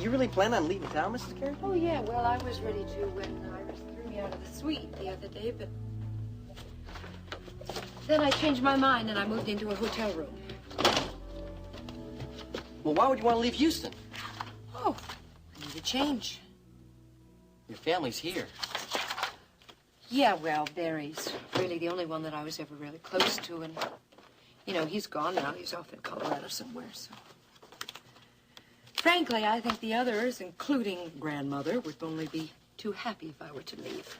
you really plan on leaving town, Mrs. Carrington? Oh, yeah. Well, I was ready to when Iris threw me out of the suite the other day, but then I changed my mind and I moved into a hotel room. Well, why would you want to leave Houston? Oh, I need a change. Your family's here. Yeah, well, Barry's really the only one that I was ever really close to, and, you know, he's gone now. He's off in Colorado somewhere, so. Frankly, I think the others, including grandmother, would only be too happy if I were to leave.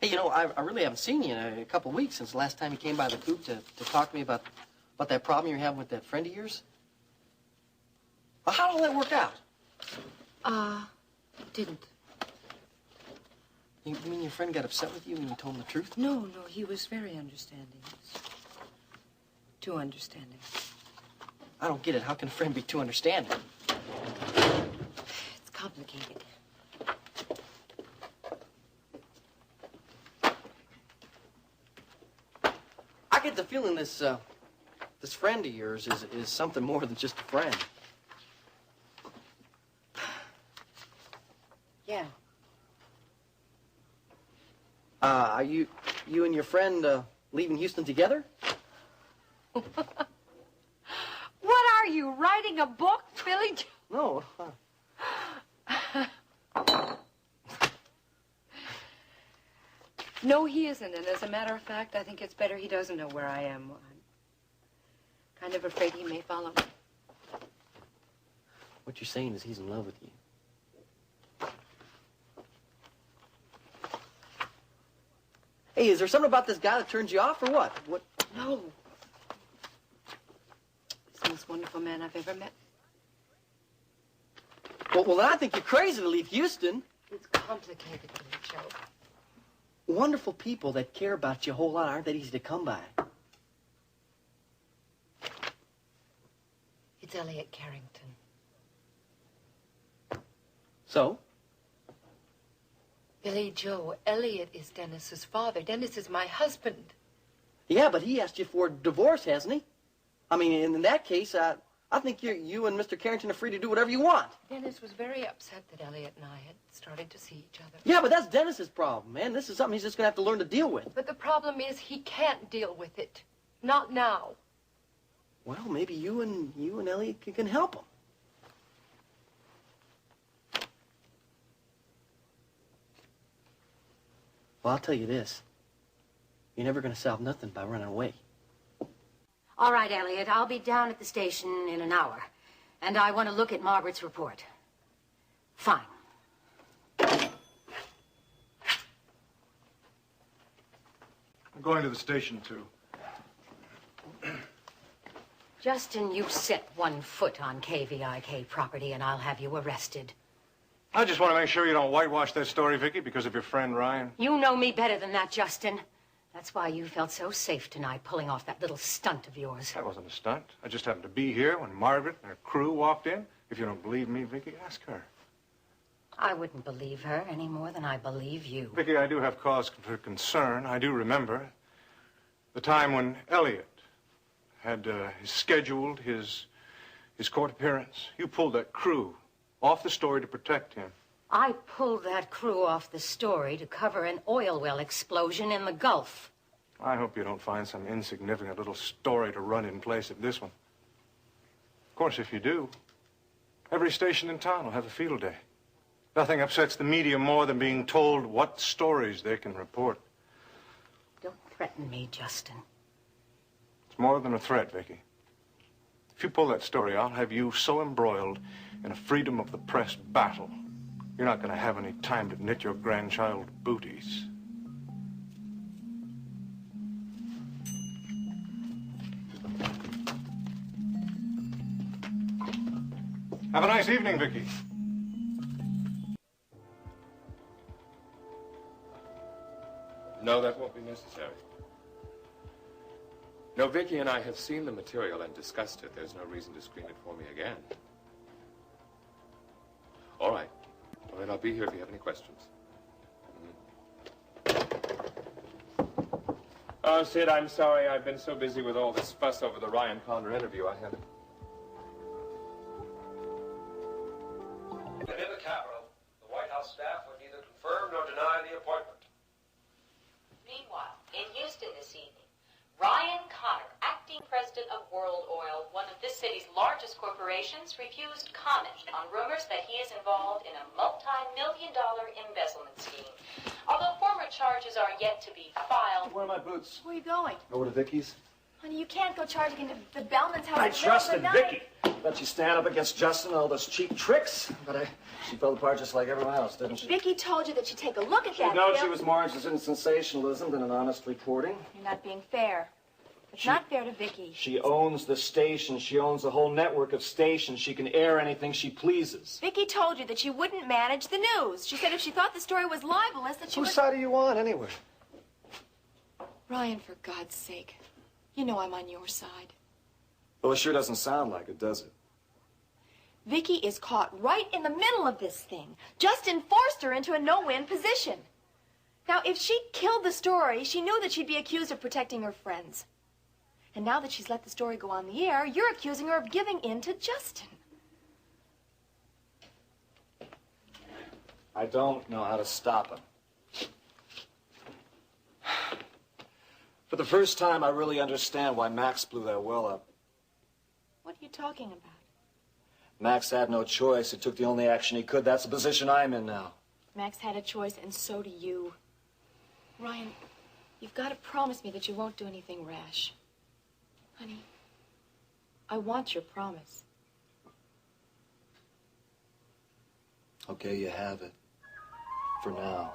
Hey, you know, I really haven't seen you in a couple of weeks since the last time you came by the coop to talk to me about that problem you're having with that friend of yours. Well, how did all that work out? It didn't. You mean your friend got upset with you when you told him the truth? No, he was very understanding. Too understanding. I don't get it. How can a friend be too understanding? It's complicated. I get the feeling this friend of yours is something more than just a friend. Yeah. Are you and your friend leaving Houston together? What are you, writing a book, Billy? No. No, he isn't. And as a matter of fact, I think it's better he doesn't know where I am. I'm kind of afraid he may follow me. What you're saying is he's in love with you. Hey, is there something about this guy that turns you off or what? What? No. He's the most wonderful man I've ever met. Well, then I think you're crazy to leave Houston. It's complicated, Billy Joe. Wonderful people that care about you a whole lot aren't that easy to come by. It's Elliot Carrington. So? Billy Joe, Elliot is Dennis's father. Dennis is my husband. Yeah, but he asked you for a divorce, hasn't he? I mean, in that case, I think you and Mr. Carrington are free to do whatever you want. Dennis was very upset that Elliot and I had started to see each other. Yeah, but that's Dennis's problem, man. This is something he's just going to have to learn to deal with. But the problem is he can't deal with it. Not now. Well, maybe you and Elliot can help him. Well, I'll tell you this. You're never going to solve nothing by running away. All right, Elliot, I'll be down at the station in an hour. And I want to look at Margaret's report. Fine. I'm going to the station, too. Justin, you set 1 foot on KVIK property and I'll have you arrested. I just want to make sure you don't whitewash that story, Vicky, because of your friend Ryan. You know me better than that, Justin. That's why you felt so safe tonight, pulling off that little stunt of yours. That wasn't a stunt. I just happened to be here when Margaret and her crew walked in. If you don't believe me, Vicky, ask her. I wouldn't believe her any more than I believe you. Vicky, I do have cause for concern. I do remember the time when Elliot had scheduled his court appearance. You pulled that crew off the story to protect him. I pulled that crew off the story to cover an oil well explosion in the Gulf. I hope you don't find some insignificant little story to run in place of this one. Of course, if you do, every station in town will have a field day. Nothing upsets the media more than being told what stories they can report. Don't threaten me, Justin. It's more than a threat, Vicky. If you pull that story, I'll have you so embroiled in a freedom of the press battle, you're not going to have any time to knit your grandchild booties. Have a nice evening, Vicky. No, that won't be necessary. No, Vicky and I have seen the material and discussed it. There's no reason to screen it for me again. All right. All right, I'll be here if you have any questions. Oh, Sid, I'm sorry. I've been so busy with all this fuss over the Ryan Connor interview, I haven't. And in the Capitol, the White House staff would neither confirm nor deny the appointment. Meanwhile, in Houston this evening, Ryan Connor, acting president of World Oil, one of this city's largest corporations, refused comment on rumors that he is involved in a multi-million-dollar embezzlement scheme. Although former charges are yet to be filed. Where are my boots? Where are you going? Over to Vicky's. Honey, you can't go charging into the bellman's house. I in the middle of the trusted night. Vicky. Let you stand up against Justin and all those cheap tricks. But she fell apart just like everyone else, didn't she? Vicky told you that she'd take a look at that No, film. she was more interested in sensationalism than in honest reporting. You're not being fair. It's not fair to Vicky. She owns the station. She owns the whole network of stations. She can air anything she pleases. Vicky told you that she wouldn't manage the news. She said if she thought the story was libelous, that she would... Whose side are you on, anyway? Ryan, for God's sake. You know I'm on your side. Well, it sure doesn't sound like it, does it? Vicky is caught right in the middle of this thing. Justin forced her into a no-win position. Now, if she killed the story, she knew that she'd be accused of protecting her friends. And now that she's let the story go on the air, you're accusing her of giving in to Justin. I don't know how to stop him. For the first time, I really understand why Max blew that well up. What are you talking about? Max had no choice. He took the only action he could. That's the position I'm in now. Max had a choice, and so do you. Ryan, you've got to promise me that you won't do anything rash. Honey, I want your promise. Okay, you have it. For now.